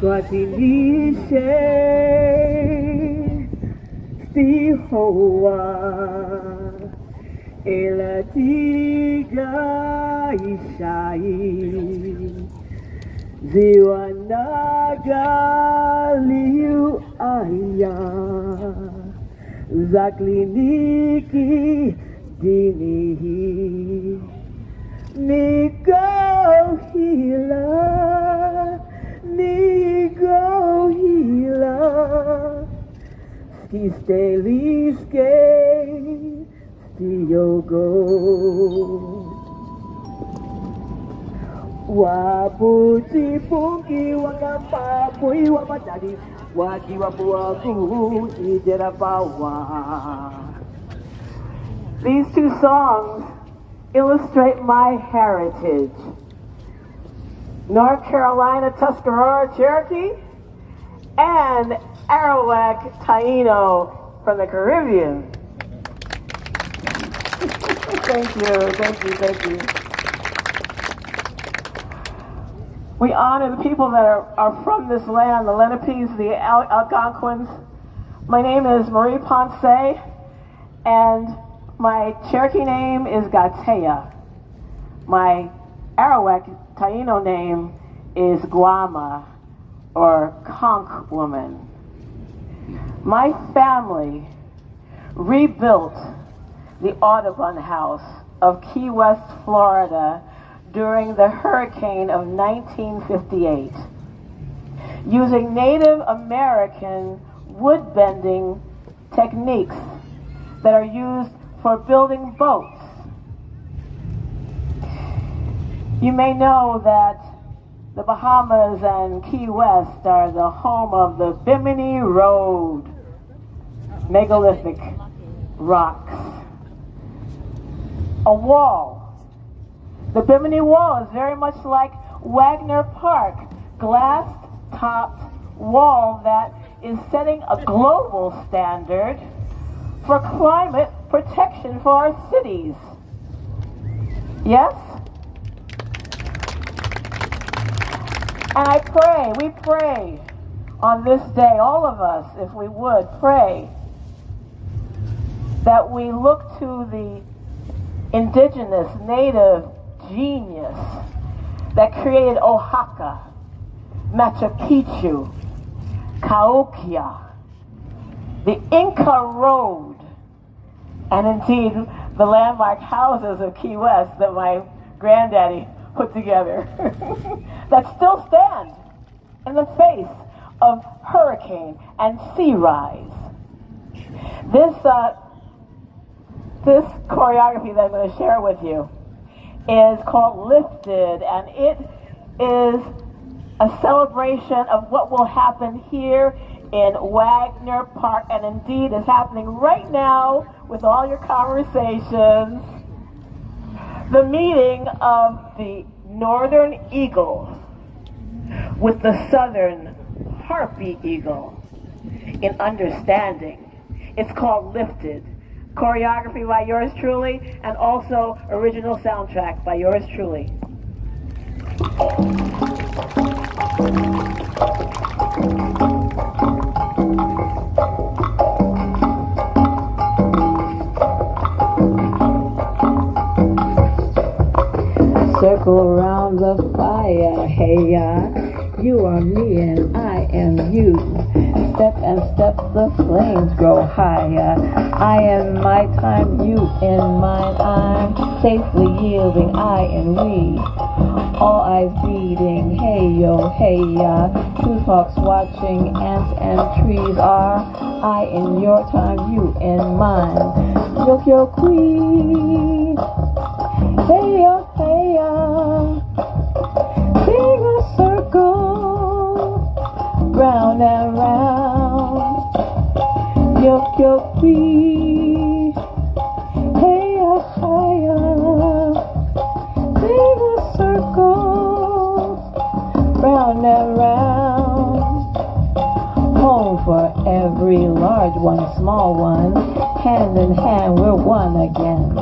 Swatinishe Stihoa Elatiga Ishai Ziwanaga Liu Aya Zakliniki Dinihi Nigo Hila Nigo Hila Ski Steliske Stiogo Waputi Pungi Wakapa Pui Wapadadi Waki Wapuaku Ijerapawa. These two songs illustrate my heritage. North Carolina, Tuscarora, Cherokee, and Arawak, Taino from the Caribbean. Thank you, thank you, thank you. We honor the people that are from this land, the Lenapes, the Algonquins. My name is Marie Poncé, and my Cherokee name is Gatea. My Arawak Taino name is Guama, or Conch Woman. My family rebuilt the Audubon House of Key West, Florida during the hurricane of 1958, using Native American wood bending techniques that are used for building boats. You may know that the Bahamas and Key West are the home of the Bimini Road megalithic rocks. A wall. The Bimini Wall is very much like Wagner Park, glass-topped wall that is setting a global standard for climate protection for our cities. Yes? And I pray, we pray on this day, all of us, if we would, pray that we look to the indigenous, native genius that created Oaxaca, Machu Picchu, Cahokia, the Inca Road, and indeed the landmark houses of Key West that my granddaddy put together that still stand in the face of hurricane and sea rise. This choreography that I'm going to share with you is called Lifted, and it is a celebration of what will happen here in Wagner Park, and indeed is happening right now with all your conversations. The meeting of the northern eagle with the southern harpy eagle in understanding. It's called Lifted. Choreography by yours truly, and also original soundtrack by yours truly. Circle around the fire, hey ya. You are me and I am you. Step and step, the flames grow higher. I am my time, you in mine. I'm safely yielding, I and we. All eyes beating, hey yo, hey ya. Truth hawks watching, ants and trees are. I in your time, you in mine. Yoke yo queen. Hey yo, hey ya. Sing a circle, round and round. Yoke yo queen. Hey ya, hey ya. Sing a circle, round and round. Home for every large one, small one. Hand in hand, we're one again.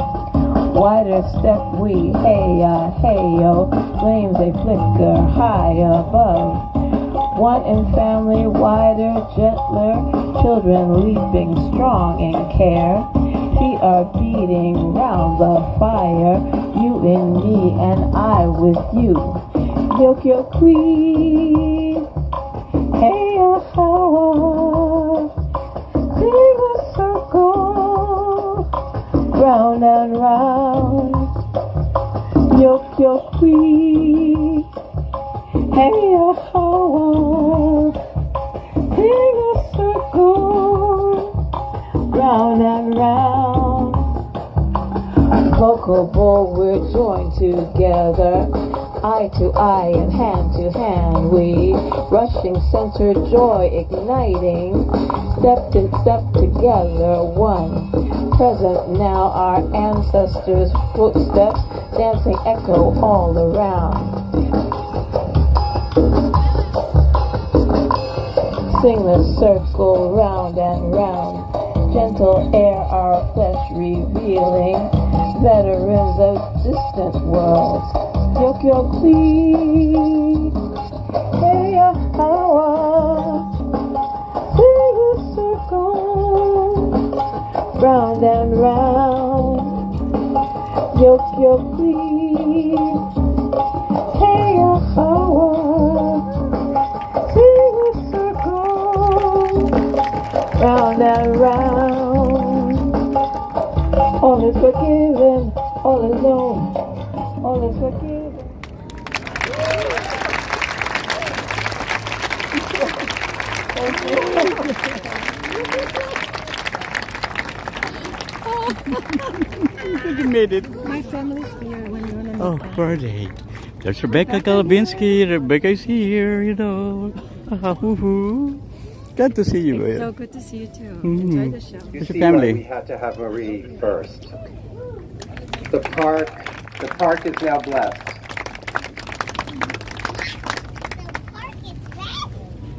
Wider step we, hey yo, flames they flicker high above. One in family, wider, gentler, children leaping strong in care. Feet are beating round the fire, you in me and I with you. Milk your queen, hey sing a circle, round and round. Milk your queen, hey sing a circle, round and round. Vocal bowl, we're joined together, eye to eye and hand to hand. We rushing, centered joy igniting, step to step together, one. Present now, our ancestors' footsteps, dancing echo all around. Sing the circle round and round. Gentle air, our flesh revealing. Veterans of distant worlds. Yoke your queen. Hey, sing a circle. Round and round. Yoke your queen. Hey, sing a circle. Round and round. All is forgiven, all is known, all is forgiven. Thank you. You made it. My family's here when you want to Oh, birthday. There's Rebecca Galabinski. Rebecca is here, you know. Woohoo. Glad to see you. It's so good to see you too. Enjoy the show. You It's a see family. why we had to have Marie first. The park is now blessed.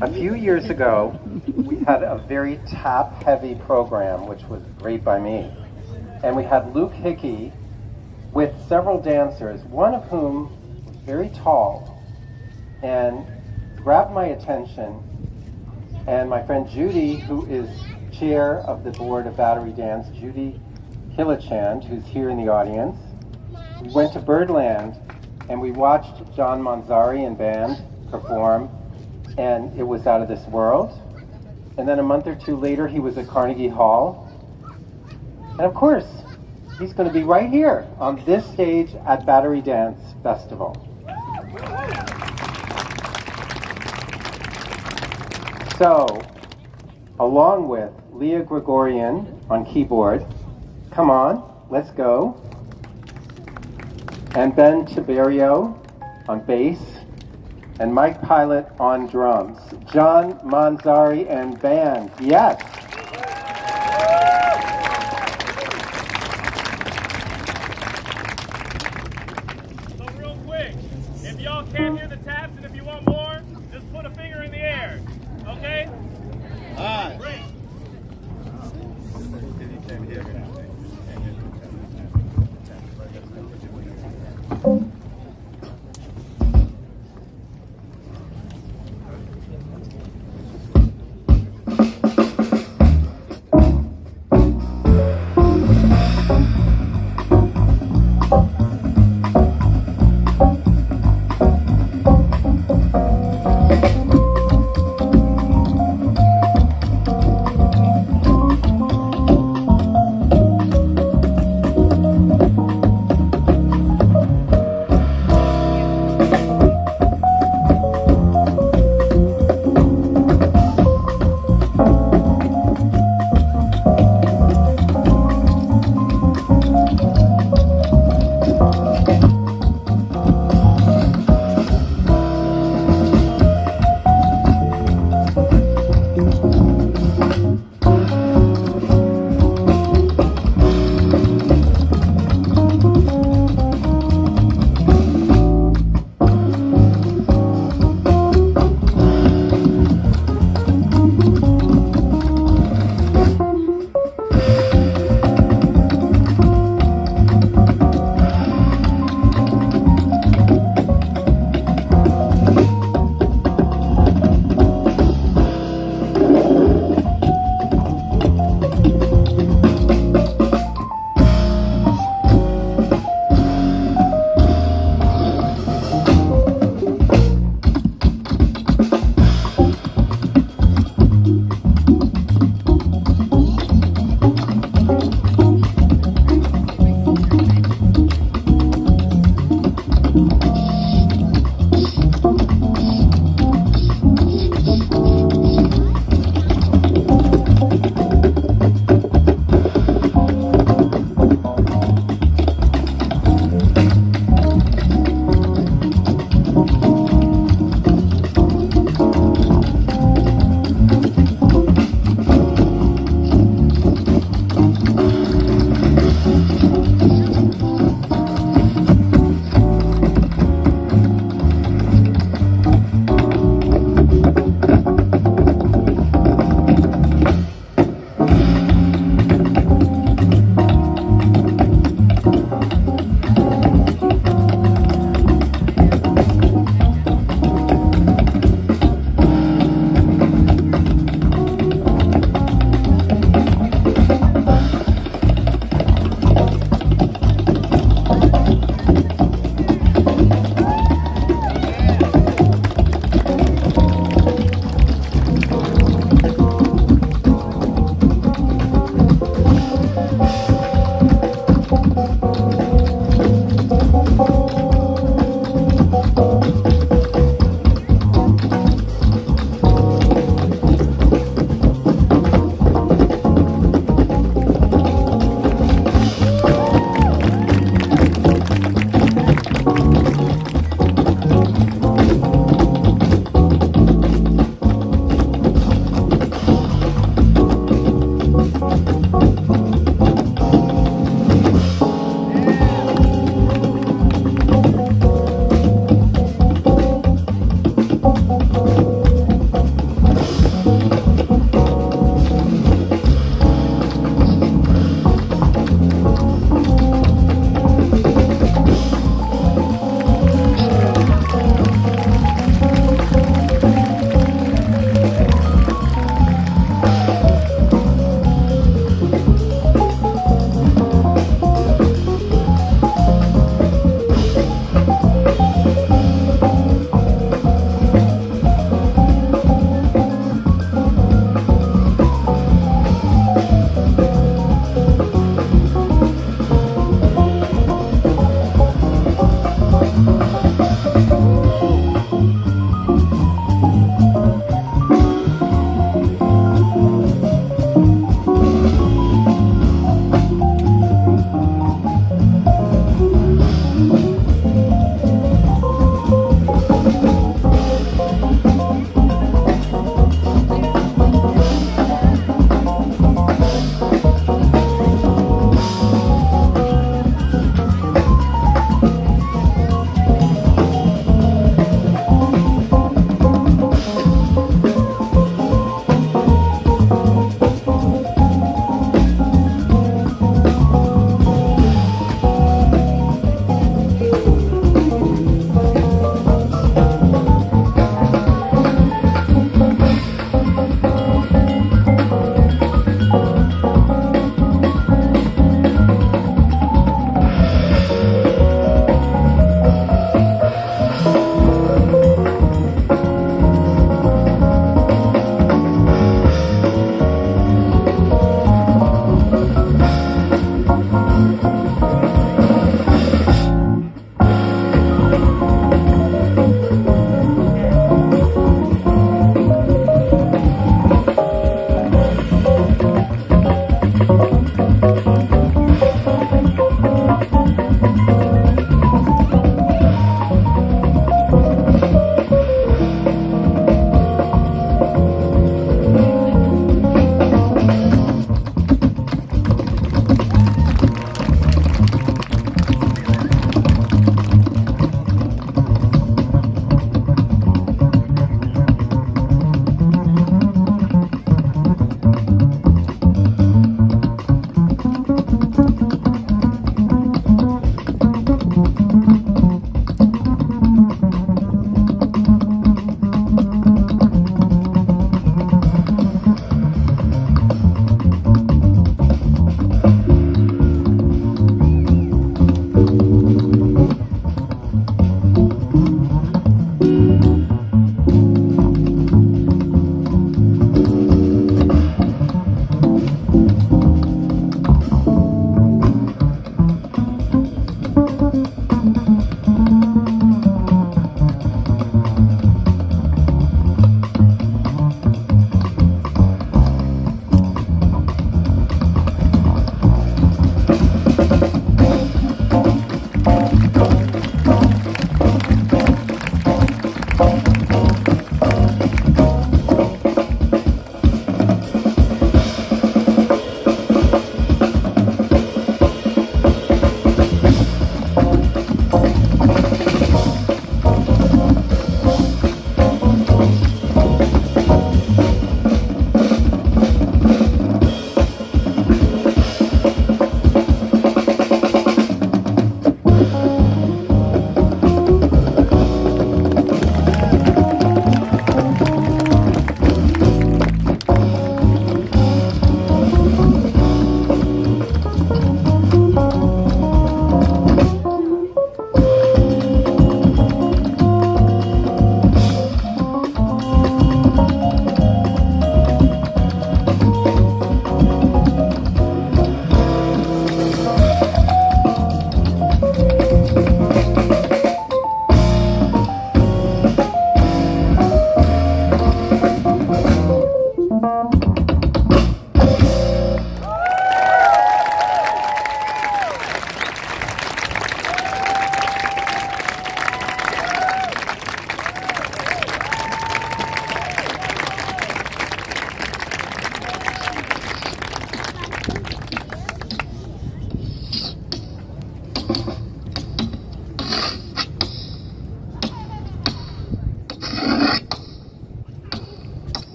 A few years ago, we had a very tap-heavy program, which was great by me. And we had Luke Hickey with several dancers, one of whom was very tall and grabbed my attention. And my friend Judy, who is chair of the board of Battery Dance, Judy Killichand, who's here in the audience, we went to Birdland and we watched John Manzari and band perform, and it was out of this world. And then a month or two later, he was at Carnegie Hall. And of course, he's going to be right here on this stage at Battery Dance Festival. So, along with Leah Gregorian on keyboard, come on, let's go, and Ben Tiberio on bass, and Mike Pilot on drums. John Manzari and band, yes. So real quick, if y'all can't hear the taps and if you want more, just put a finger in the air, okay? All right. Great.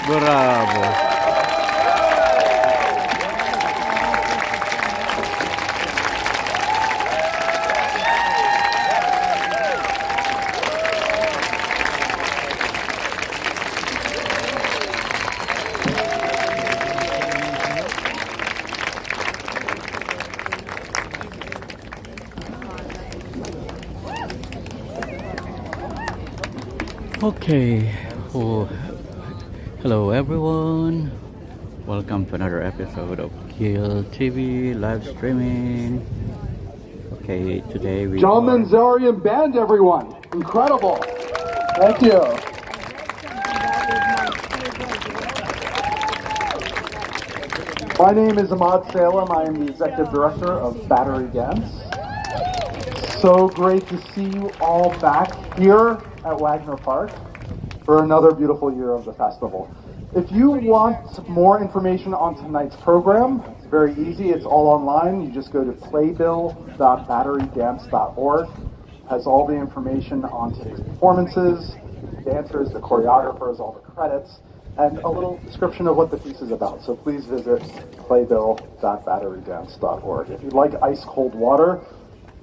Bravo. Okay. Oh, hello everyone. Welcome to another episode of Kill TV live streaming. Okay, today we John Manzari Band, everyone. Incredible. Thank you. My name is Ahmad Salem. I am the Executive Director of Battery Dance. So great to see you all back here at Wagner Park. for another beautiful year of the festival. If you want more information on tonight's program, it's very easy. It's all online. You just go to playbill.batterydance.org. It has all the information on today's performances, the dancers, the choreographers, all the credits, and a little description of what the piece is about. So please visit playbill.batterydance.org. If you'd like ice-cold water,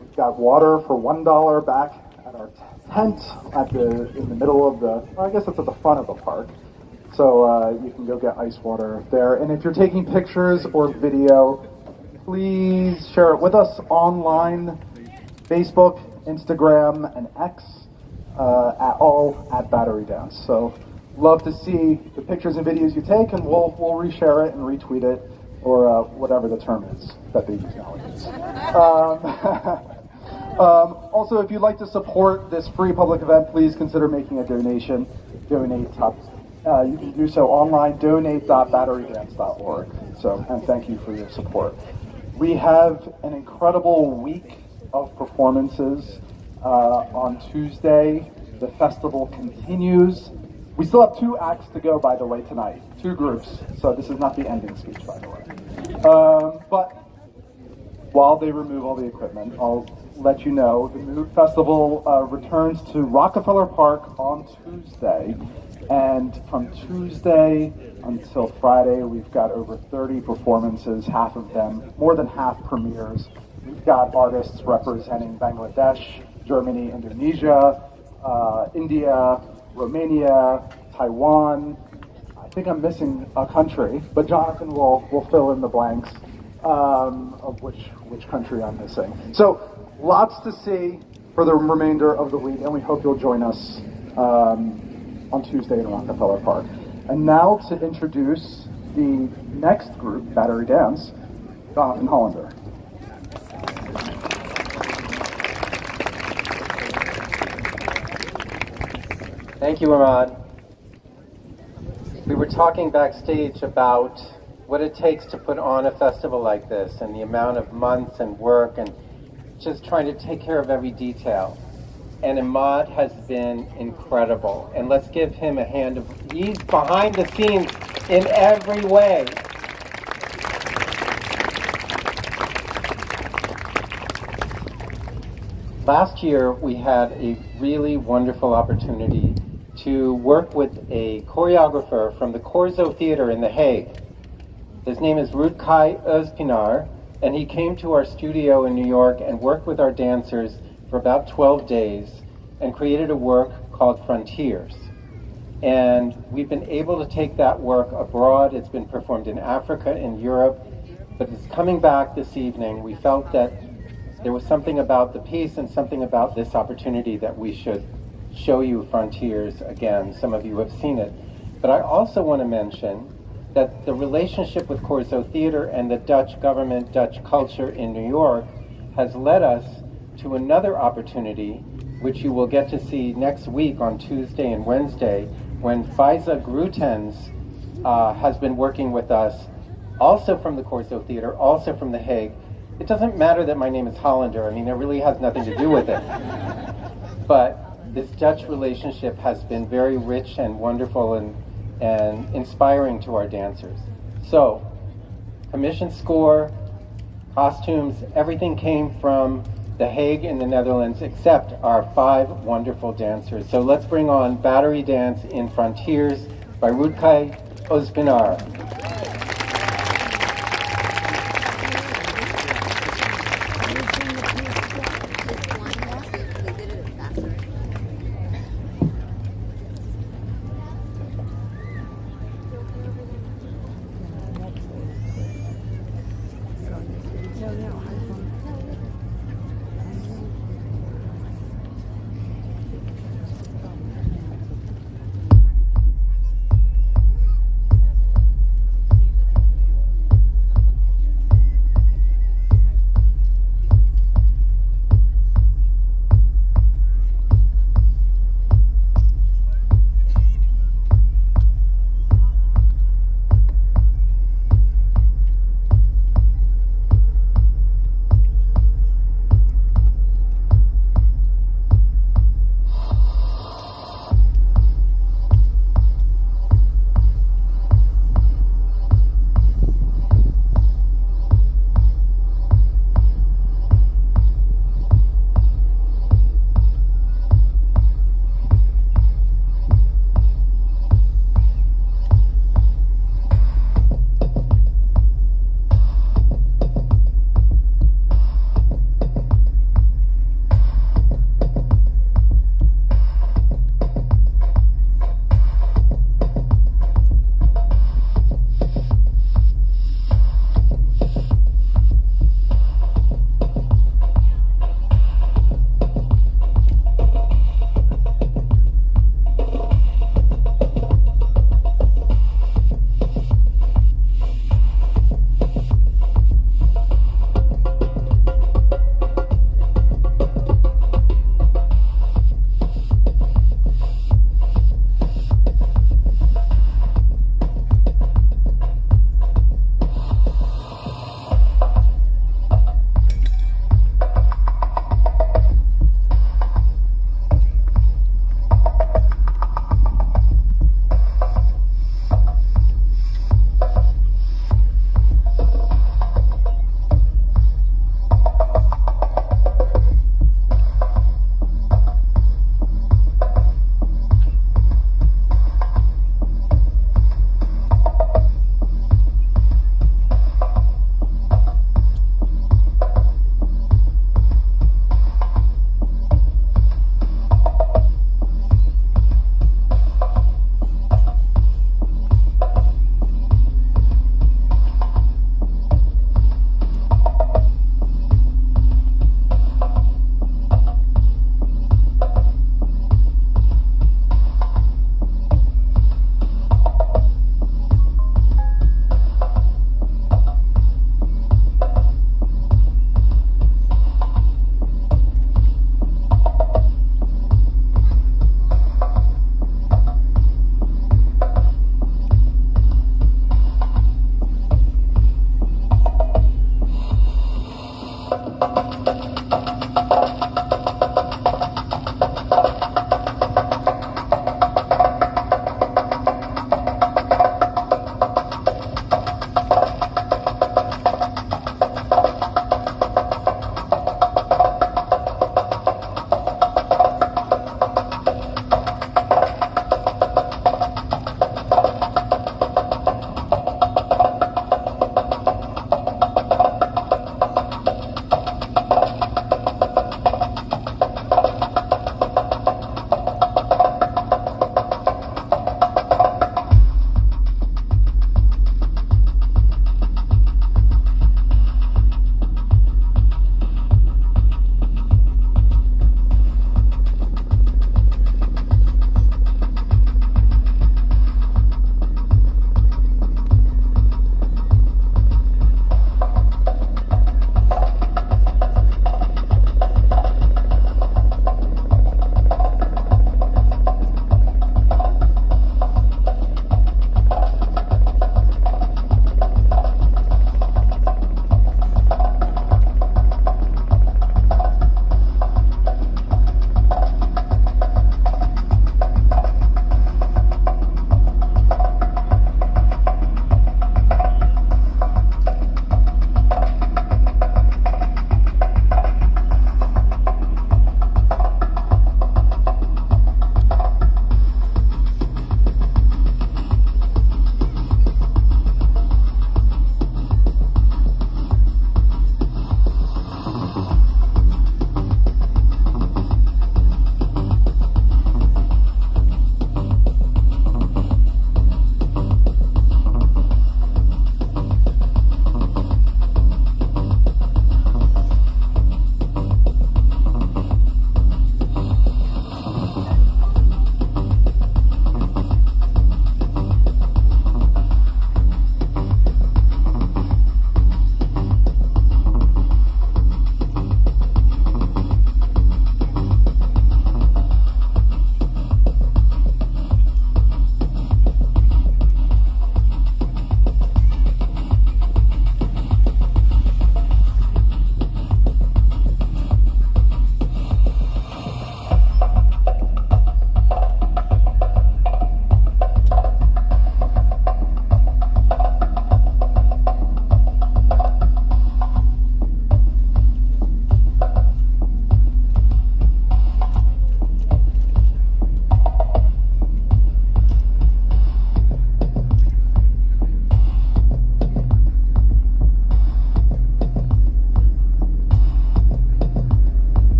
we've got water for $1 back at our tent in the middle of the, well, I guess it's at the front of the park. So you can go get ice water there. And if you're taking pictures or video, please share it with us online, Facebook, Instagram, and X, at Battery Dance. So love to see the pictures and videos you take, and we'll reshare it and retweet it, or whatever the term is that they use nowadays. Also, if you'd like to support this free public event, please consider making a donation. You can do so online, donate.batterydance.org. So, and thank you for your support. We have an incredible week of performances on Tuesday. The festival continues. We still have 2 acts to go, by the way, tonight. 2 groups. So this is not the ending speech, by the way. But while they remove all the equipment, I'll let you know the festival returns to Rockefeller Park on Tuesday. And from Tuesday until Friday, we've got over 30 performances, half of them, more than half premieres. We've got artists representing Bangladesh, Germany, Indonesia, India, Romania, Taiwan. I think I'm missing a country, but Jonathan will fill in the blanks of which country I'm missing. So lots to see for the remainder of the week, and we hope you'll join us on Tuesday in Rockefeller Park. And now to introduce the next group, Battery Dance, Jonathan Hollander. Thank you, Ahmad. We were talking backstage about what it takes to put on a festival like this, and the amount of months and work and just trying to take care of every detail. And Ahmad has been incredible. And let's give him a hand of, he's behind the scenes in every way. Last year, we had a really wonderful opportunity to work with a choreographer from the Corso Theater in The Hague. His name is Rutkai Özpinar, and he came to our studio in New York and worked with our dancers for about 12 days and created a work called Frontiers. And we've been able to take that work abroad. It's been performed in Africa, in Europe, but it's coming back this evening. We felt that there was something about the piece and something about this opportunity that we should show you Frontiers again. Some of you have seen it. But I also want to mention that the relationship with Corso Theater and the Dutch government, Dutch culture in New York has led us to another opportunity, which you will get to see next week on Tuesday and Wednesday, when Faiza Grutens has been working with us, also from the Corso Theater, also from The Hague. It doesn't matter that my name is Hollander. I mean, it really has nothing to do with it. But this Dutch relationship has been very rich and wonderful and inspiring to our dancers. So, commission score, costumes, everything came from The Hague in the Netherlands, except our 5 wonderful dancers. So let's bring on Battery Dance in Frontiers by Rutkai Özpinar.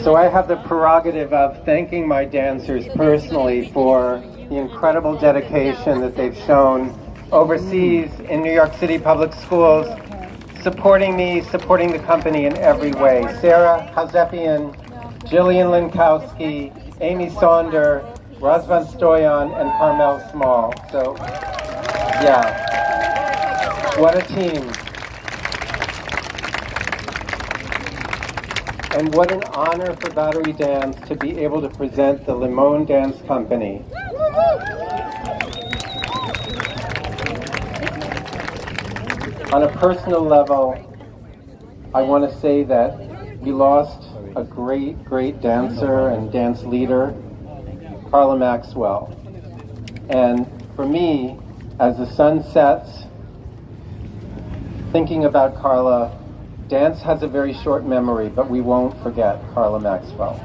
So I have the prerogative of thanking my dancers personally for the incredible dedication that they've shown overseas in New York City public schools, supporting me, supporting the company in every way. Sarah Hazepian, Jillian Linkowski, Amy Saunder, Razvan Stoyan, and Carmel Small. So, yeah, what a team. And what an honor for Battery Dance to be able to present the Limón Dance Company. On a personal level, I want to say that we lost a great, great dancer and dance leader, Carla Maxwell. And for me, as the sun sets, thinking about Carla, dance has a very short memory, but we won't forget Carla Maxwell.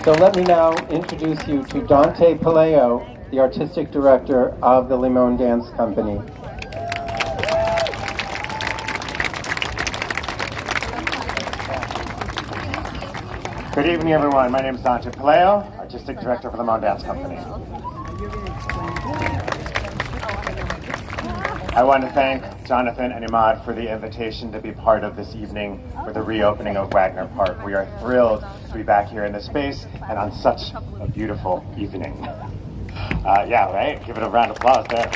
So let me now introduce you to Dante Paleo, the artistic director of the Limón Dance Company. Good evening, everyone. My name is Dante Paleo, artistic director for the Limón Dance Company. I want to thank Jonathan and Imad for the invitation to be part of this evening for the reopening of Wagner Park. We are thrilled to be back here in this space and on such a beautiful evening. Yeah, right? Give it a round of applause there.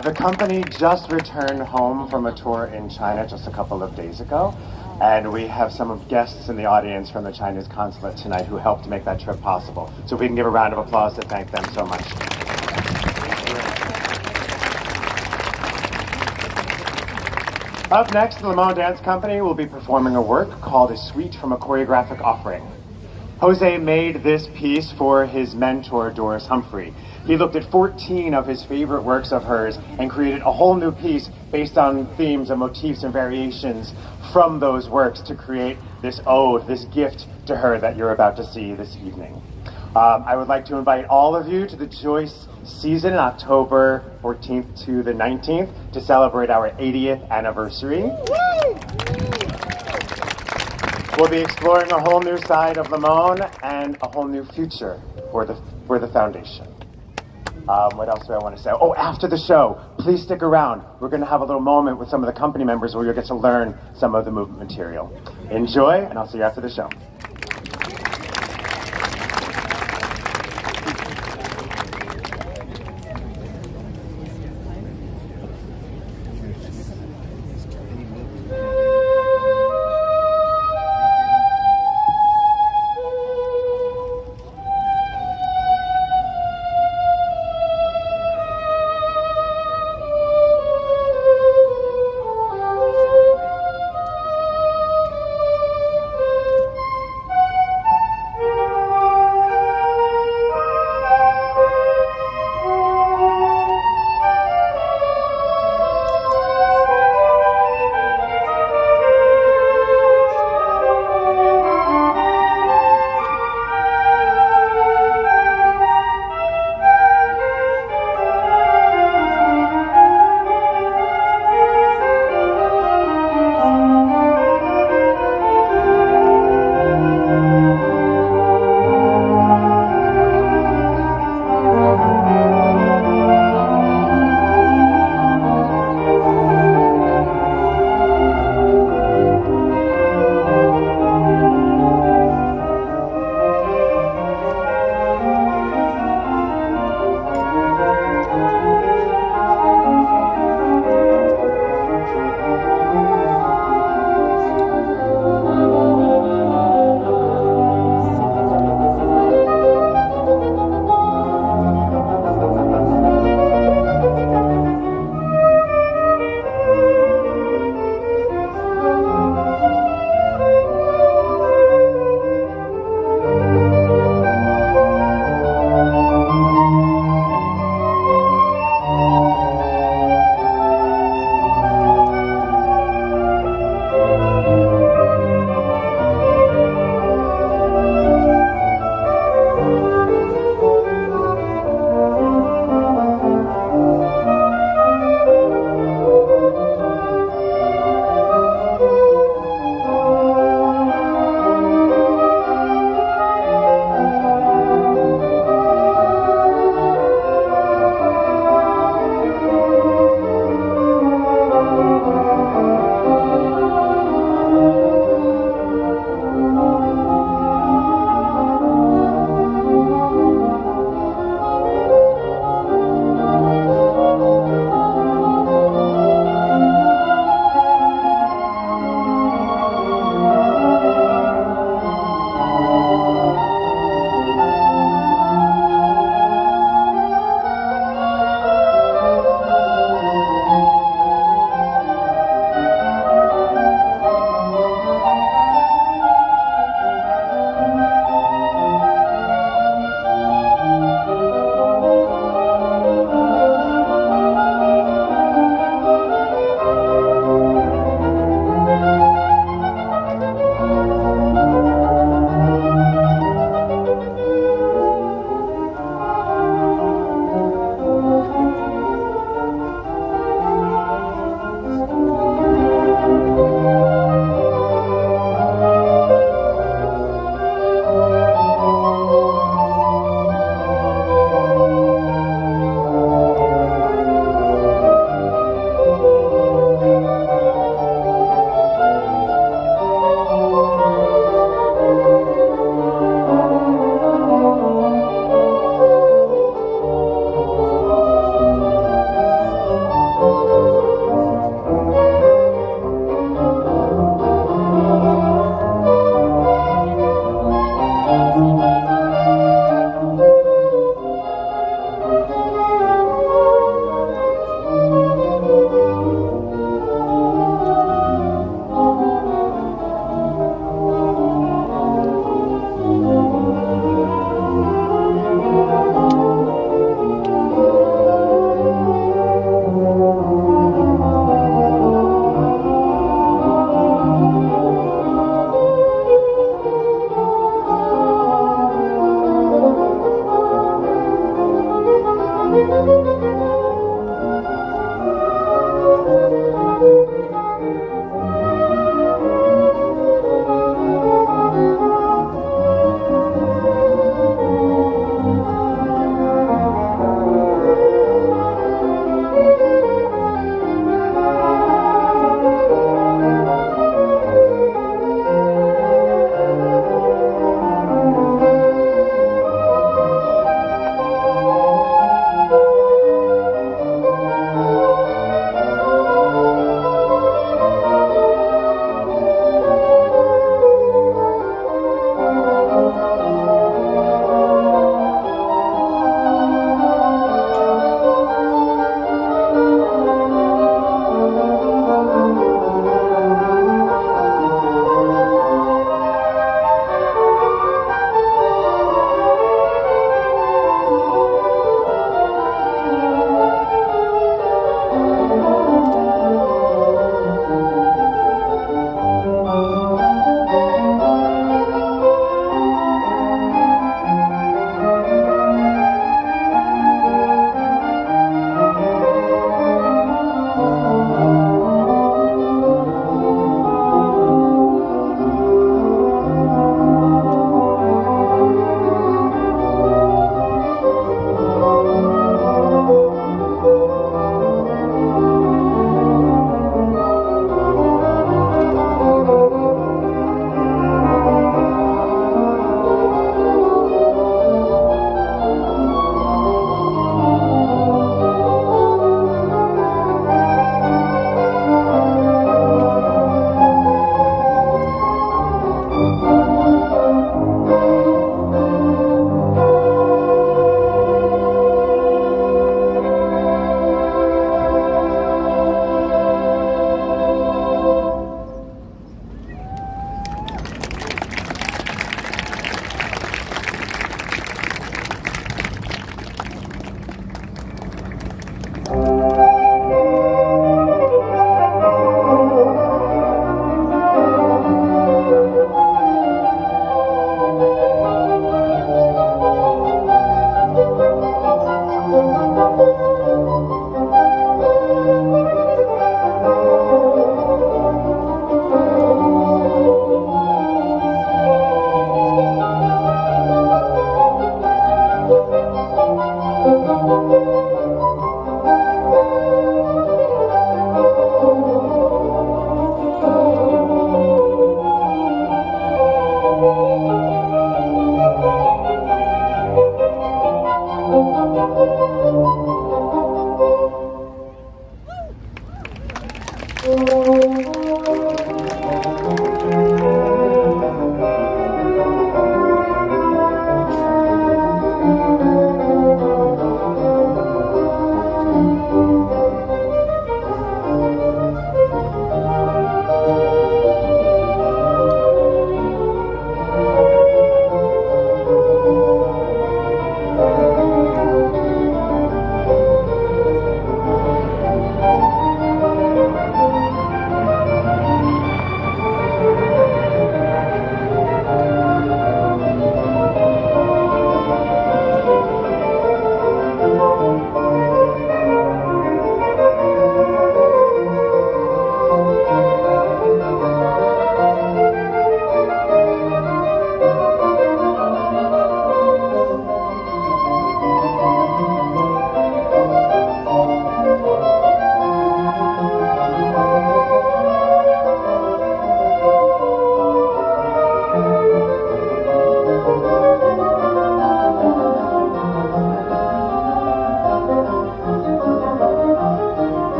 The company just returned home from a tour in China just a couple of days ago, and we have some of guests in the audience from the Chinese consulate tonight who helped to make that trip possible. So if we can give a round of applause to thank them so much. Up next, the Limón Dance Company will be performing a work called A Suite from a Choreographic Offering. Jose made this piece for his mentor, Doris Humphrey. He looked at 14 of his favorite works of hers and created a whole new piece based on themes and motifs and variations from those works to create this ode, this gift to her that you're about to see this evening. I would like to invite all of you to the Joyce season on October 14th to the 19th to celebrate our 80th anniversary. We'll be exploring a whole new side of Limón and a whole new future for the foundation. What else do I want to say? Oh, after the show, please stick around. We're going to have a little moment with some of the company members where you'll get to learn some of the movement material. Enjoy, and I'll see you after the show.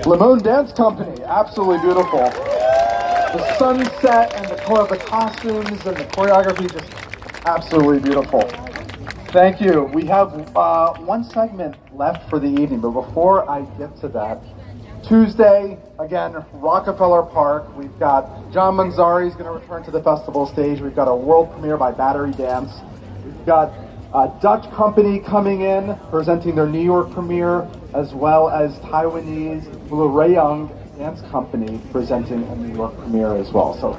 Limón Dance Company, absolutely beautiful. The sunset and the color of the costumes and the choreography, just absolutely beautiful. Thank you. We have one segment left for the evening, but before I get to that, Tuesday, again, Rockefeller Park. We've got John Manzari is going to return to the festival stage. We've got a world premiere by Battery Dance. We've got a Dutch company coming in, presenting their New York premiere, as well as Taiwanese Rayong Dance Company presenting a New York premiere as well. So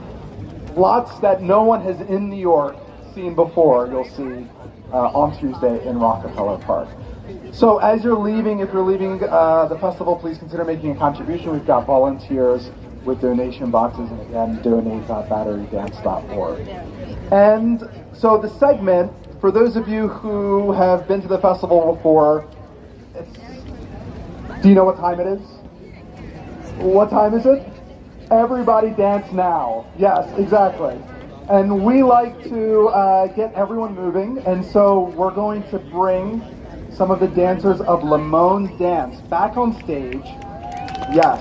lots that no one has in New York seen before, you'll see on Tuesday in Rockefeller Park. So as you're leaving, if you're leaving the festival, please consider making a contribution. We've got volunteers with donation boxes, and again, donate.batterydance.org. And so the segment, for those of you who have been to the festival before, do you know what time it is? What time is it? Everybody dance now. Yes, exactly. And we like to get everyone moving, and so we're going to bring some of the dancers of Limón Dance back on stage. Yes.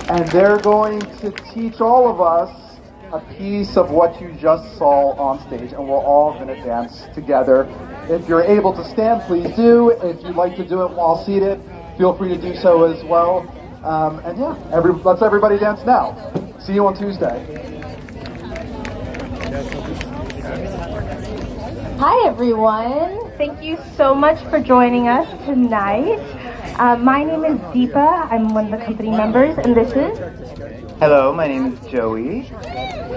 And they're going to teach all of us a piece of what you just saw on stage, and we're all going to dance together. If you're able to stand, please do. If you'd like to do it while seated, feel free to do so as well. And yeah, let's everybody dance now. See you on Tuesday. Hi everyone, thank you so much for joining us tonight. My name is Deepa, I'm one of the company members, and this is... Hello, my name is Joey.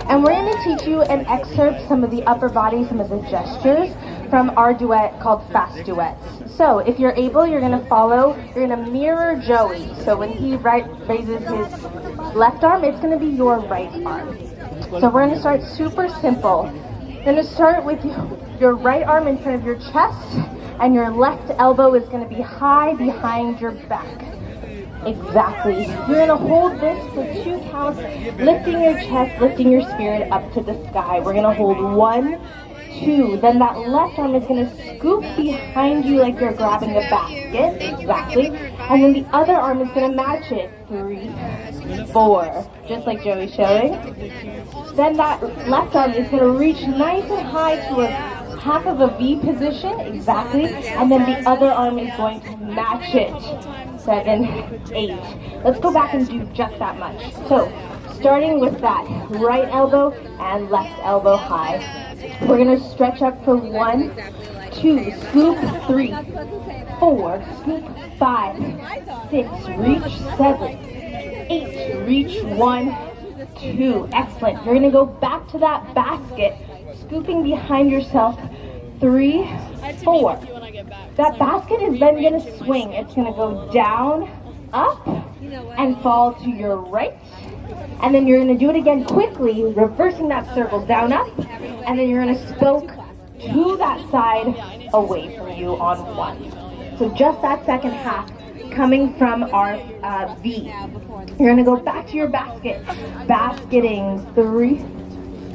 And we're going to teach you and excerpt some of the upper body, some of the gestures from our duet called Fast Duets. So if you're able, you're going to follow, you're going to mirror Joey. So when he raises his left arm, it's going to be your right arm. So we're going to start super simple. You're going to start with your right arm in front of your chest, and your left elbow is going to be high behind your back. Exactly. You're going to hold this for 2 counts, lifting your chest, lifting your spirit up to the sky. We're going to hold 1, 2. Then that left arm is going to scoop behind you like you're grabbing a basket. Exactly. And then the other arm is going to match it. 3, 4. Just like Joey's showing. Then that left arm is going to reach nice and high to a half of a V position. Exactly. And then the other arm is going to match it. 7, 8. Let's go back and do just that much. So, starting with that right elbow and left elbow high. We're going to stretch up for 1, 2, scoop, 3, 4, scoop, 5, 6, reach, 7, 8, reach, 1, 2. Excellent. You're going to go back to that basket, scooping behind yourself, 3, 4. That basket is then going to swing. It's going to go down, up, and fall to your right. And then you're going to do it again quickly, reversing that circle, down, up. And then you're going to spoke to that side, away from you on 1. So just that second half coming from our V. You're going to go back to your basket, basketing, 3,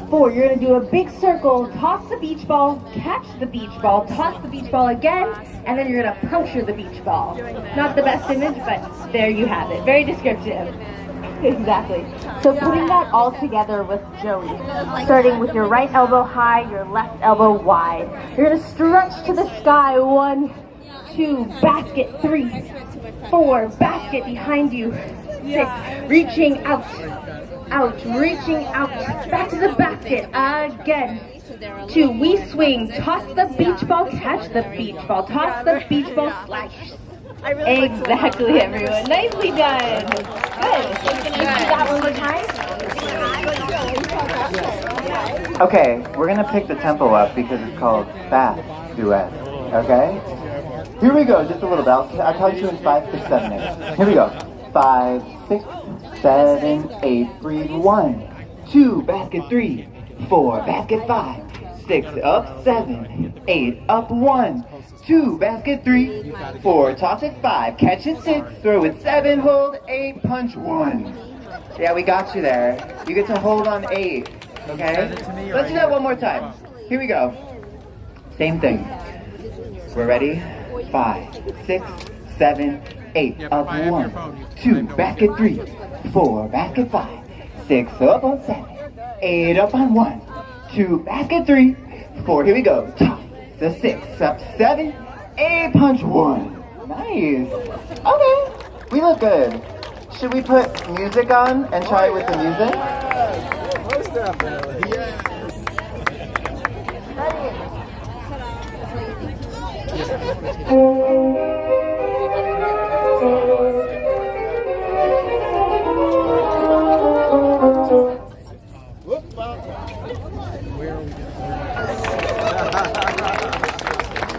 4. You're going to do a big circle, toss the beach ball, catch the beach ball, toss the beach ball again, and then you're going to puncture the beach ball. Not the best image, but there you have it. Very descriptive. Exactly. So putting that all together with Joey, starting with your right elbow high, your left elbow wide. You're going to stretch to the sky, 1, 2, basket, 3, 4, basket behind you, 6, reaching out, reaching out, back to the basket, again, 2, we swing, toss the beach ball, catch the beach ball, toss the beach ball, slash. Exactly, everyone. Nicely done. Good. Can you do that one more time? Okay, we're gonna pick the tempo up because it's called Fast Duet. Okay? Here we go, just a little bit. I'll count you in 5, 6, 7, 8. Here we go. 5, 6, 7, 8. Breathe. 1, 2, basket 3, 4, basket 5, 6, up 7, 8, up 1, 2, basket 3, 4, toss it 5, catch it 6, throw it 7, hold 8, punch 1. Yeah, we got you there. You get to hold on 8, okay? Let's do that one more time. Here we go. Same thing. We're ready? 5, 6, 7, 8 up 1, 2, basket 3, 4, basket 5, 6 up on 7, 8 up on 1, 2, basket 3, 4, here we go, top, the 6 up 7, 8 punch 1. Nice. Okay, we look good. Should we put music on and try it with the music? Most definitely. Yes.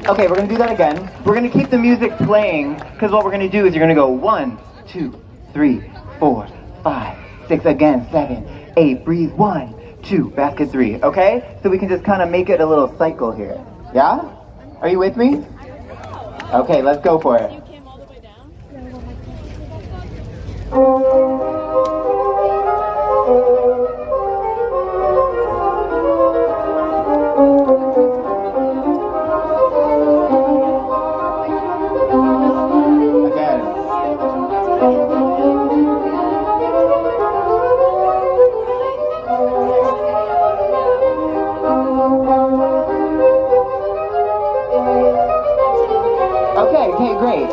Okay, we're gonna do that again. We're gonna keep the music playing, because what we're gonna do is you're gonna go 1, 2, 3, 4, 5, 6, again, 7, 8, breathe, 1, 2, basket 3, okay? So we can just kind of make it a little cycle here. Yeah? Are you with me? Okay, let's go for it. Okay, great.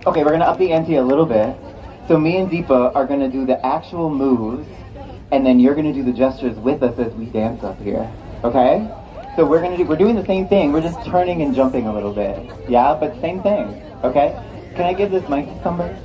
Okay, we're gonna up the ante a little bit. So me and Deepa are gonna do the actual moves, and then you're gonna do the gestures with us as we dance up here. Okay? So we're doing the same thing. We're just turning and jumping a little bit. Yeah, but same thing. Okay? Can I give this mic to somebody?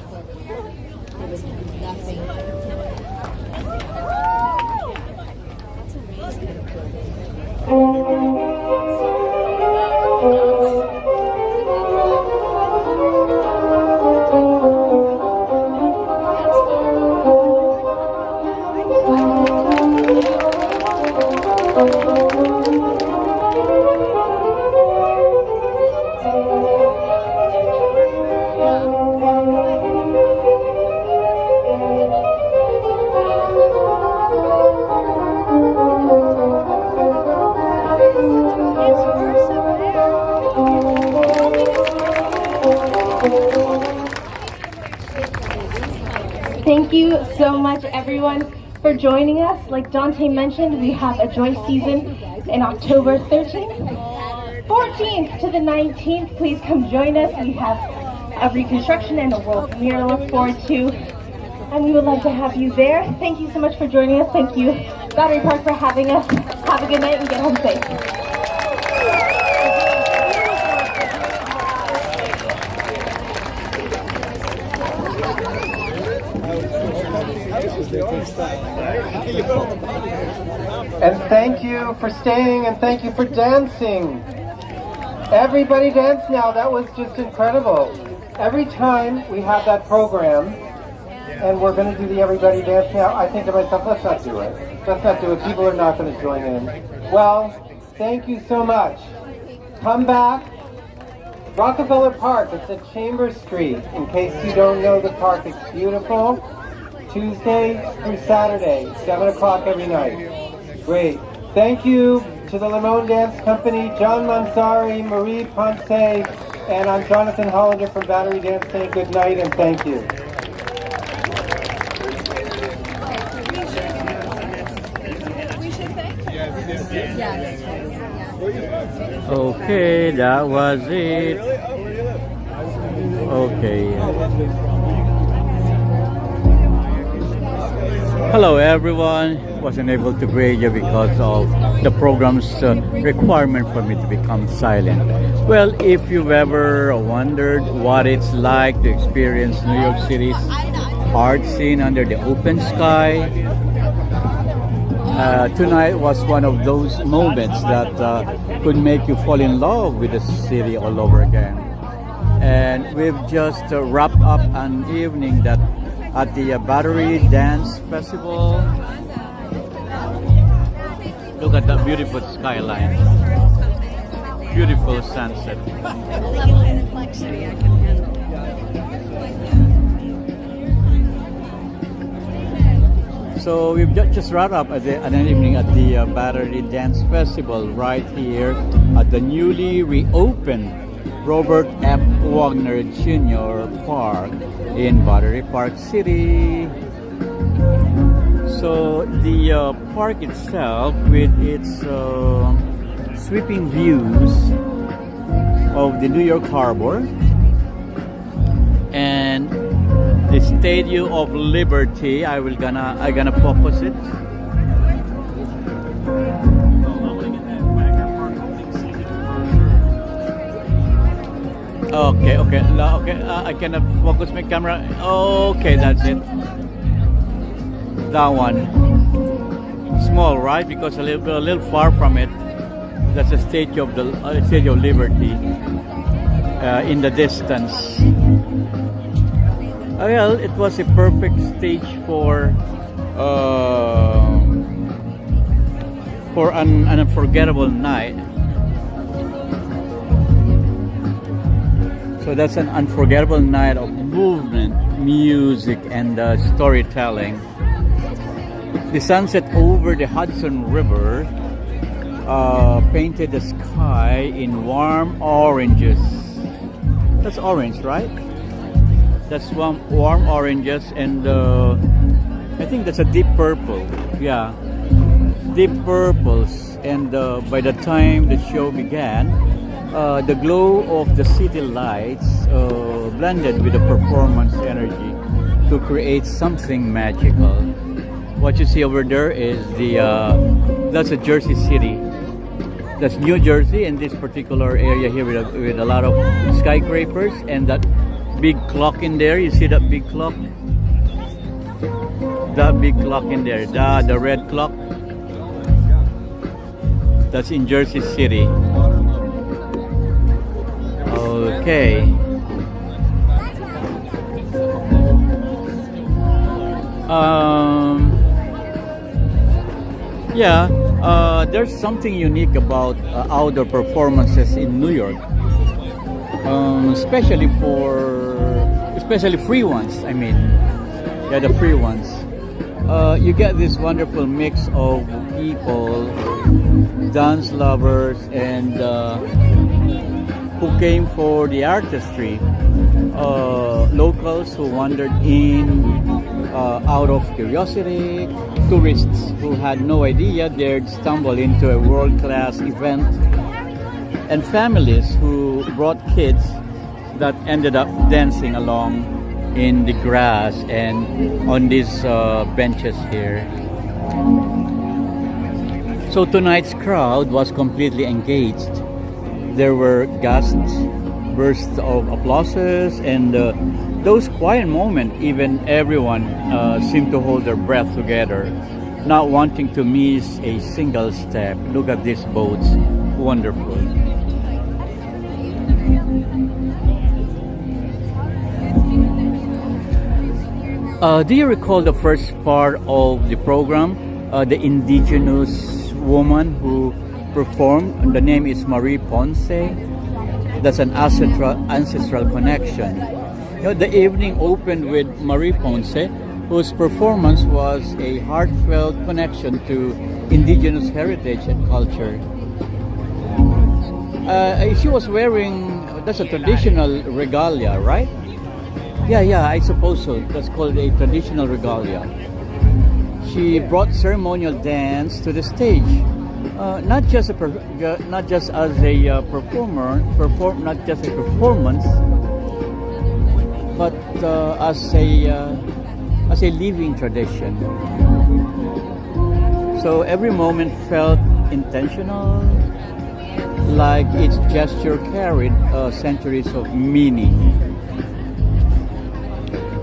Thank you so much, everyone, for joining us. Like Dante mentioned, we have a joint season in October 13th, 14th to the 19th. Please come join us. We have a reconstruction and a world premiere to look forward to, and we would love to have you there. Thank you so much for joining us. Thank you, Battery Park, for having us. Have a good night and get home safe. And thank you for staying, and thank you for dancing. Everybody dance now. That was just incredible. Every time we have that program, and we're going to do the Everybody Dance Now, I think to myself, let's not do it. Let's not do it. People are not going to join in. Well, thank you so much. Come back. Rockefeller Park, it's at Chambers Street. In case you don't know the park, it's beautiful. Tuesday through Saturday, 7 o'clock every night. Great. Thank you to the Limón Dance Company, John Manzari, Marie Poncé, and I'm Jonathan Hollander from Battery Dance saying good night and thank you. Okay, that was it. Okay. Hello everyone. Wasn't able to greet you because of the program's requirement for me to become silent. Well, if you've ever wondered what it's like to experience New York City's art scene under the open sky, tonight was one of those moments that could make you fall in love with the city all over again. And we've just wrapped up an evening that at the Battery Dance Festival. Look at that beautiful skyline. Beautiful sunset. So we've just wrapped up an evening at the Battery Dance Festival right here at the newly reopened Robert F. Wagner Jr. Park in Manzari Park City. So the park itself, with its sweeping views of the New York Harbor and the Statue of Liberty, I gonna focus it. Okay, I cannot focus my camera. Okay, that's it. That one. Small, right? Because a little far from it. That's a Statue of Liberty in the distance. Well, it was a perfect stage for an unforgettable night. So that's an unforgettable night of movement, music, and storytelling. The sunset over the Hudson River painted the sky in warm oranges. That's orange, right? That's warm oranges, and I think that's a deep purple. Yeah, deep purples. And by the time the show began, the glow of the city lights blended with the performance energy to create something magical. What you see over there is that's a Jersey City. That's New Jersey in this particular area here with a lot of skyscrapers and that big clock in there. You see that big clock? That big clock in there, the red clock. That's in Jersey City. Okay. There's something unique about outdoor performances in New York, especially free ones. I mean, yeah, the free ones. You get this wonderful mix of people, dance lovers, and who came for the artistry, locals who wandered in out of curiosity, tourists who had no idea they'd stumble into a world-class event, and families who brought kids that ended up dancing along in the grass and on these benches here. So tonight's crowd was completely engaged. There were gusts, bursts of applauses, and those quiet moments, even everyone seemed to hold their breath together, not wanting to miss a single step. Look at these boats, wonderful. Do you recall the first part of the program? The indigenous woman who performed. The name is Marie Poncé. That's an ancestral connection. The evening opened with Marie Poncé, whose performance was a heartfelt connection to indigenous heritage and culture. She was wearing, that's a traditional regalia, right? Yeah, I suppose so. That's called a traditional regalia. She brought ceremonial dance to the stage. Not just as a performance, but as a living tradition. So every moment felt intentional, like each gesture carried centuries of meaning.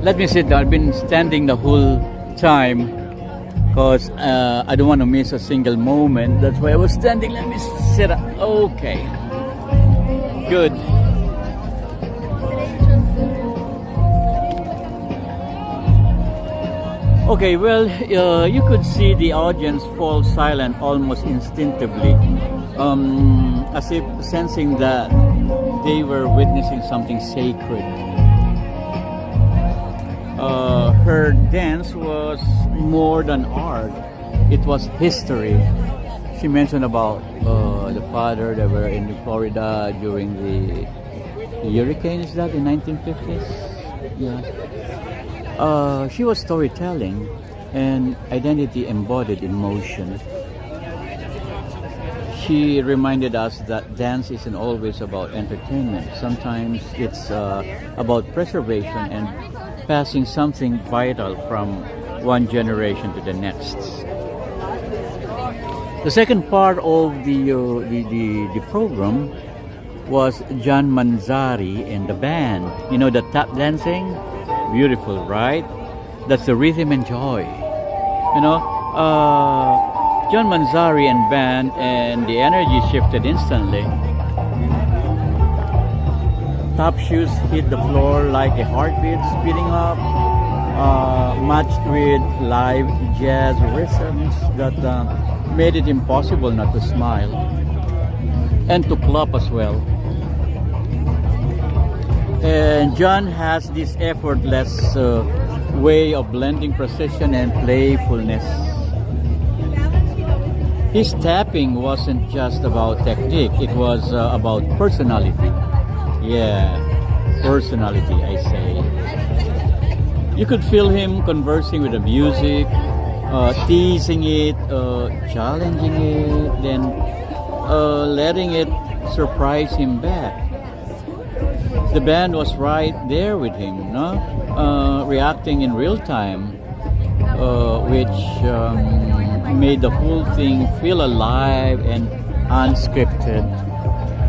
Let me sit down. I've been standing the whole time because I don't want to miss a single moment. That's why I was standing. Let me sit up. Okay. Good. Okay, well, you could see the audience fall silent almost instinctively, as if sensing that they were witnessing something sacred. Her dance was more than art. It was history. she mentioned about the father that were in Florida during the hurricane. Is that in 1950s? Yeah. She was storytelling and identity embodied in motion. She reminded us that dance isn't always about entertainment. Sometimes it's about preservation and passing something vital from one generation to the next. The second part of the program was John Manzari and the band. You know, the tap dancing? Beautiful, right? That's the rhythm and joy. You know, John Manzari and band, and the energy shifted instantly. Top shoes hit the floor like a heartbeat speeding up, matched with live jazz rhythms that made it impossible not to smile and to clap as well. And John has this effortless way of blending precision and playfulness. His tapping wasn't just about technique, it was about personality. Yeah, personality, I say. You could feel him conversing with the music, teasing it, challenging it, then letting it surprise him back. The band was right there with him, no? Reacting in real time, which made the whole thing feel alive and unscripted.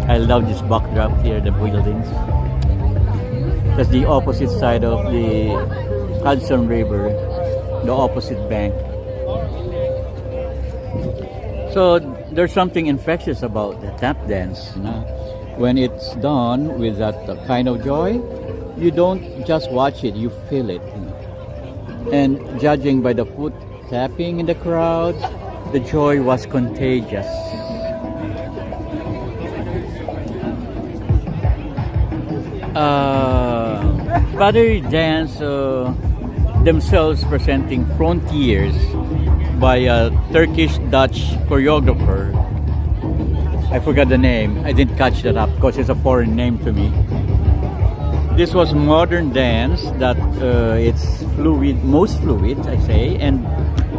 I love this backdrop here, the buildings. That's the opposite side of the Hudson River, the opposite bank. So there's something infectious about the tap dance. You know? When it's done with that kind of joy, you don't just watch it, you feel it. You know? And judging by the foot tapping in the crowd, the joy was contagious. Battery dance themselves presenting Frontiers by a Turkish-Dutch choreographer. I forgot the name. I didn't catch that up because it's a foreign name to me. This was modern dance that it's fluid, most fluid, I say, and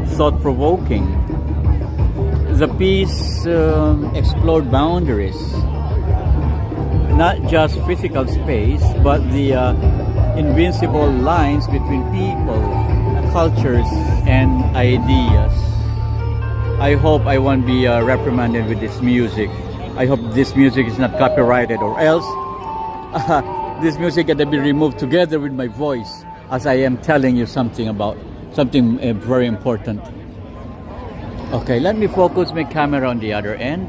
thought-provoking. The piece explored boundaries, not just physical space, but the invincible lines between people, cultures, and ideas. I hope I won't be reprimanded with this music. I hope this music is not copyrighted, or else this music had to be removed together with my voice, as I am telling you something about something very important. Okay, let me focus my camera on the other end.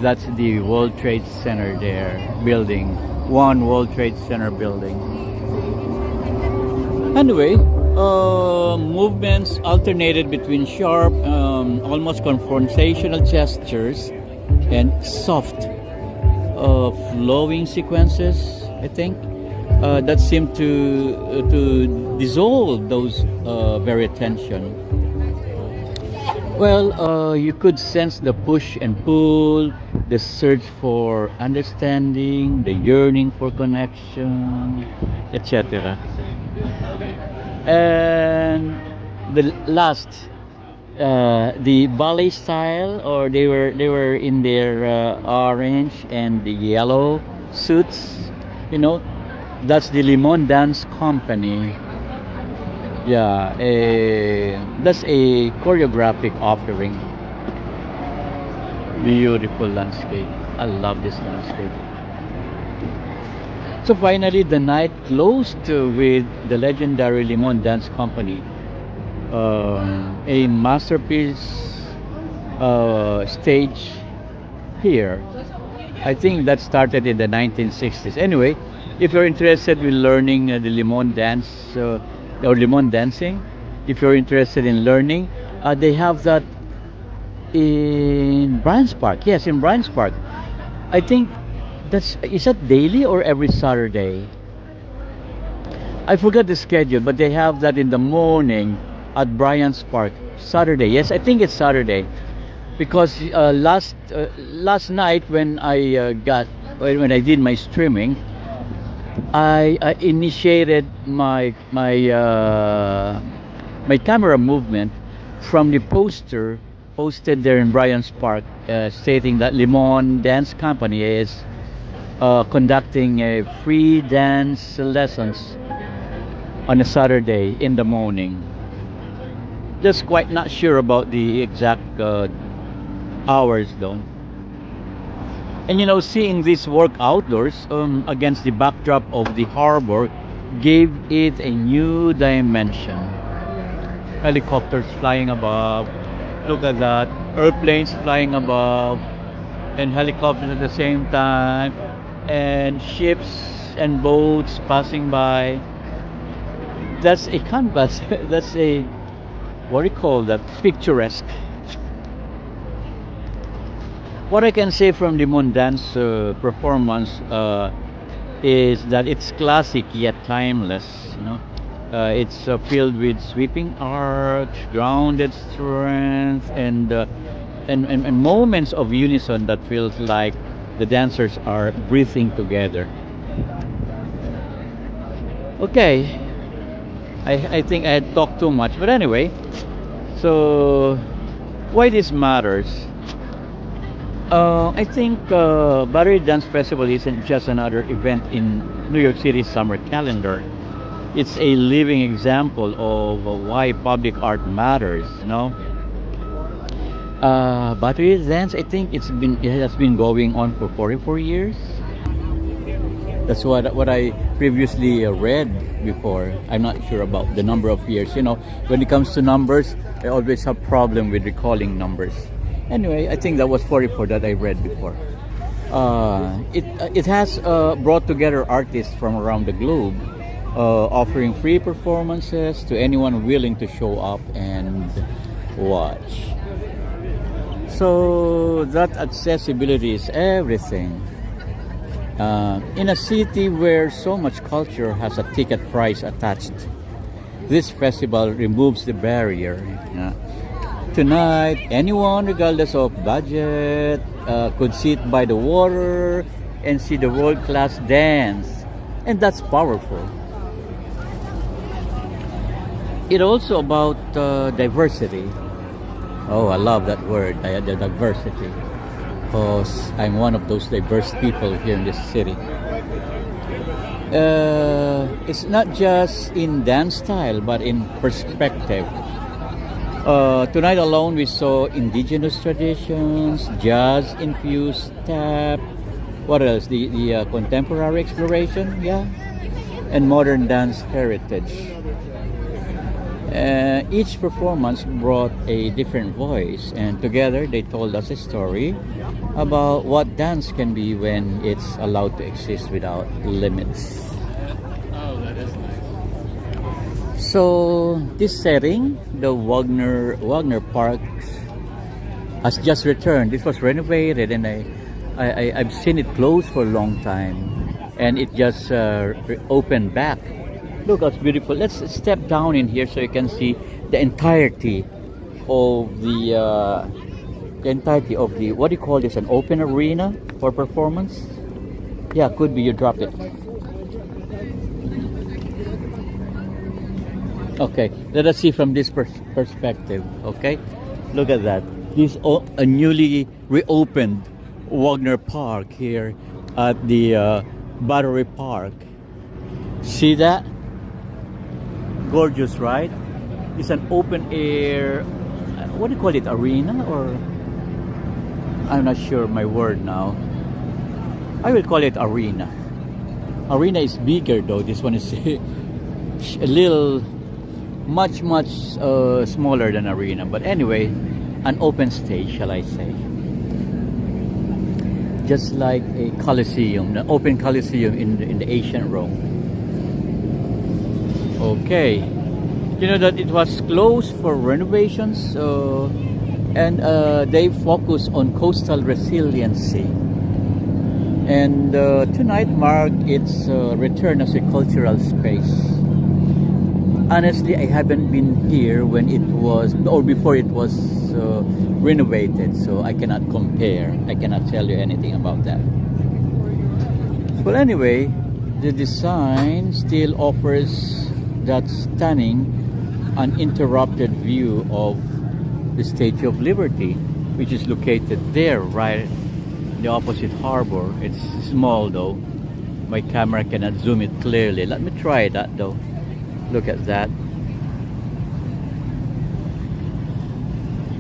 That's the World Trade Center there, building. One World Trade Center building. Anyway, movements alternated between sharp, almost confrontational gestures and soft, flowing sequences, I think, that seem to dissolve those very tension. Well, you could sense the push and pull, the search for understanding, the yearning for connection, etc. And the last, the ballet style, or they were in their orange and the yellow suits. You know, that's the Limón Dance Company. Yeah, that's a choreographic offering. Beautiful landscape. I love this landscape. So finally, the night closed with the legendary Limón Dance Company, a masterpiece stage here. I think that started in the 1960s. Anyway, if you're interested in learning the Limón dance or Limón dancing, if you're interested in learning, they have that in Bryant's Park. Yes, in Bryant's Park. I think is that daily or every Saturday? I forgot the schedule, but they have that in the morning at Bryant's Park. Saturday. Yes, I think it's Saturday. because last night when when I did my streaming, I initiated my camera movement from the poster posted there in Bryant's Park, stating that Limón Dance Company is conducting a free dance lessons on a Saturday in the morning. Just quite not sure about the exact hours though. And seeing this work outdoors against the backdrop of the harbor gave it a new dimension. Helicopters flying above. Look at that. Airplanes flying above. And helicopters at the same time. And ships and boats passing by. That's a canvas. That's a, what do you call that? Picturesque. What I can say from the Limón Dance performance is that it's classic yet timeless. It's filled with sweeping arch, grounded strength, and moments of unison that feels like the dancers are breathing together. Okay, I think I had talked too much, but anyway, so why this matters? I think Battery Dance Festival isn't just another event in New York City's summer calendar. It's a living example of why public art matters. Battery Dance, I think it has been going on for 44 years. That's what I previously read before. I'm not sure about the number of years. When it comes to numbers, I always have problem with recalling numbers. Anyway, I think that was 44 that I read before. It has brought together artists from around the globe, offering free performances to anyone willing to show up and watch. So that accessibility is everything. In a city where so much culture has a ticket price attached, this festival removes the barrier. Tonight, anyone, regardless of budget, could sit by the water and see the world-class dance, and that's powerful. It's also about diversity. Oh, I love that word, the diversity, because I'm one of those diverse people here in this city. It's not just in dance style, but in perspective. Tonight alone we saw indigenous traditions, jazz-infused tap, what else? The contemporary exploration, and modern dance heritage. Each performance brought a different voice, and together they told us a story about what dance can be when it's allowed to exist without limits. So this setting, the Wagner Park, has just returned. This was renovated, and I've seen it closed for a long time, and it just opened back. Look how beautiful. Let's step down in here so you can see the entirety of the what do you call this? An open arena for performance? Yeah, could be. You dropped it. Okay, let us see from this perspective. Okay, look at that. This a newly reopened Wagner Park here at the Battery Park. See that? Gorgeous, right? It's an open air. What do you call it? Arena, or I'm not sure my word now. I will call it arena. Arena is bigger though. This one is a little. Much smaller than arena, but anyway, an open stage, shall I say, just like a Colosseum, an open Colosseum in the ancient Rome. Okay, that it was closed for renovations, and they focus on coastal resiliency, and tonight marked its return as a cultural space. honestly, I haven't been here when it was, or before it was renovated, so I cannot compare. I cannot tell you anything about that. Well, anyway, the design still offers that stunning, uninterrupted view of the Statue of Liberty, which is located there, right in the opposite harbor. It's small though. My camera cannot zoom it clearly. Let me try that though. Look at that.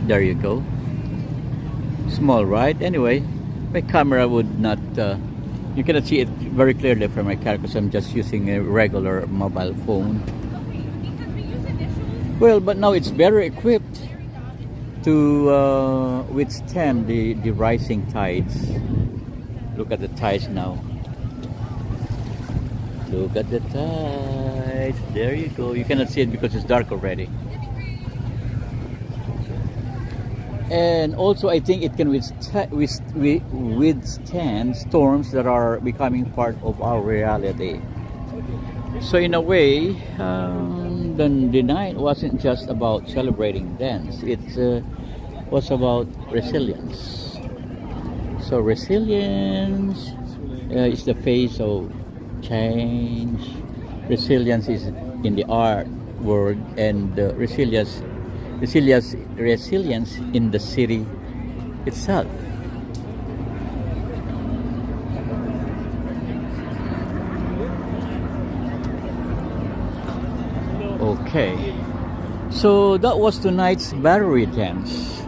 There you go. Small, right? Anyway, my camera would not you cannot see it very clearly from my camera because I'm just using a regular mobile phone. Well, but now it's better equipped to withstand the rising tides. Look at the tides now. Look at the tides. There you go. You cannot see it because it's dark already. And also I think it can withstand storms that are becoming part of our reality. So in a way, the night wasn't just about celebrating dance. It was about resilience. So resilience is the face of change. Resilience is in the art world, and resilience in the city itself. Okay, so that was tonight's Battery Dance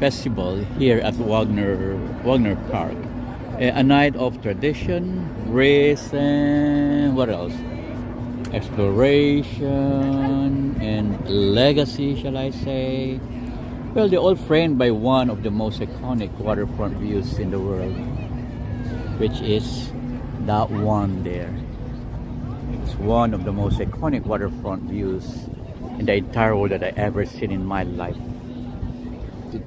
Festival here at Wagner Park. A night of tradition, race, and what else? Exploration and legacy, shall I say? Well, they're all framed by one of the most iconic waterfront views in the world, which is that one there. It's one of the most iconic waterfront views in the entire world that I ever seen in my life. It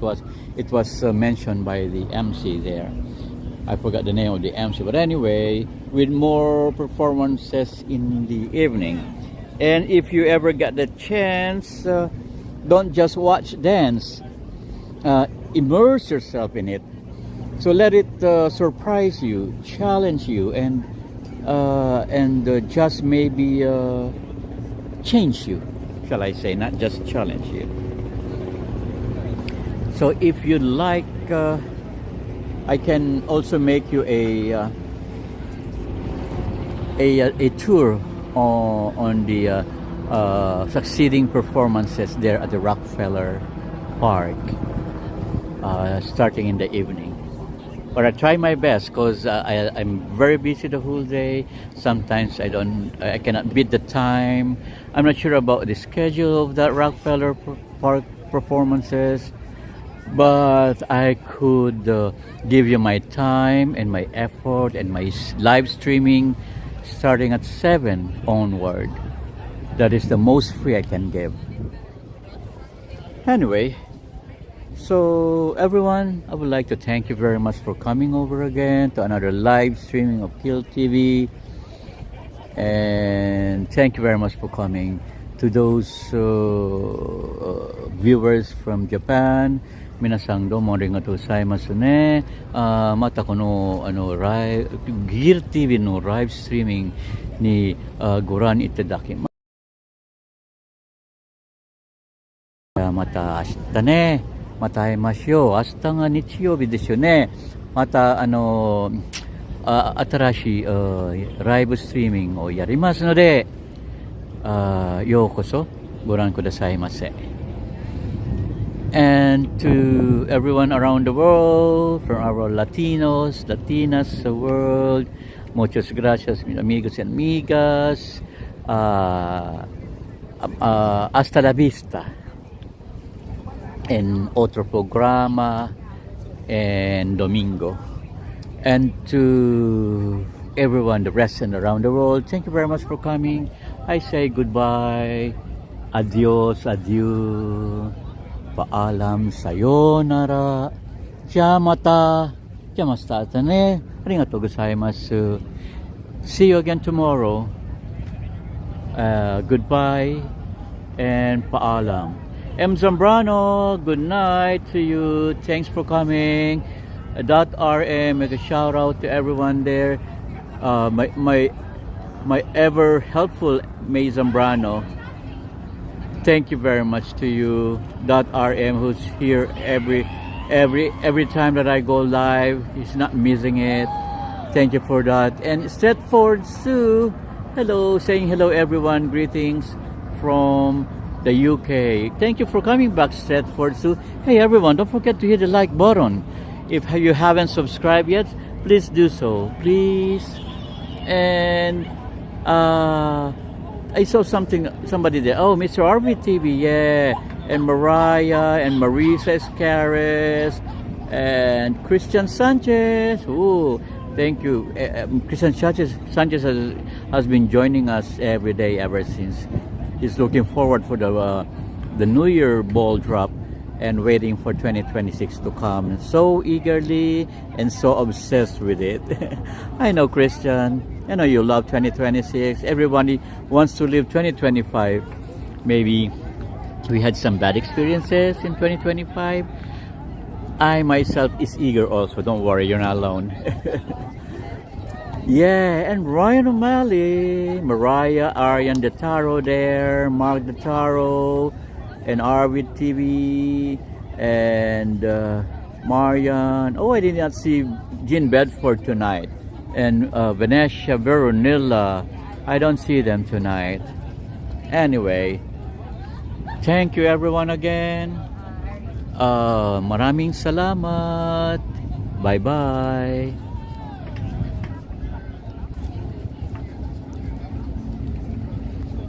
was mentioned by the MC there. I forgot the name of the MC, but anyway, with more performances in the evening. And if you ever get the chance, don't just watch dance, immerse yourself in it. So let it surprise you, challenge you, and just maybe change you, shall I say, not just challenge you. So if you like, I can also make you a tour on the succeeding performances there at the Rockefeller Park, starting in the evening. But I try my best because I'm very busy the whole day. Sometimes I cannot beat the time. I'm not sure about the schedule of that Rockefeller Park performances. But I could give you my time and my effort and my live streaming starting at 7 onward. That is the most free I can give. Anyway, so everyone, I would like to thank you very much for coming over again to another live streaming of Kill TV. And thank you very much for coming to those viewers from Japan. Minasang domo arigatou gozaimasu ne. Mata kono Gear TV no live streaming ni goran itadakimasu. Mata ashita ne. Mata aimashou yo. Ashita ga nichiyoubi desu yo ne. Mata atarashi live streaming o yarimasu node, youkoso goran kudasaimasu. And to everyone around the world, from our Latinas, the world, muchas gracias, mis amigos y amigas. Hasta la vista. En otro programa en domingo. And to everyone, the rest and around the world, thank you very much for coming. I say goodbye. Adios, adieu. Paalam, sayonara, jamata, jamasta ne, arigatou gozaimasu. See you again tomorrow. goodbye and paalam. M. Zambrano, good night to you. Thanks for coming. .rm, make a shout out to everyone there. My ever helpful May Zambrano. Thank you very much to you. .rm, who's here every time that I go live. He's not missing it. Thank you for that. And Stratford Sue, hello, saying hello everyone. Greetings from the UK. Thank you for coming back, Stratford Sue. Hey everyone, don't forget to hit the like button. If you haven't subscribed yet, please do so, please. And I saw somebody there. Oh, Mr. RVTV, yeah. And Mariah and Marisa Escares and Christian Sanchez. Oh, thank you. Christian Sanchez has been joining us every day ever since. He's looking forward for the New Year ball drop and waiting for 2026 to come so eagerly and so obsessed with it. I know, Christian. I know you love 2026. Everybody wants to live 2025. Maybe we had some bad experiences in 2025. I myself is eager also. Don't worry, you're not alone. Yeah, and Ryan O'Malley, Mariah, Arian De Taro there, Mark De Taro, and Arvid TV, and Marian. Oh, I did not see Jean Bedford tonight. And Venetia Veronilla. I don't see them tonight. Anyway, thank you everyone again. Maraming salamat. Bye-bye.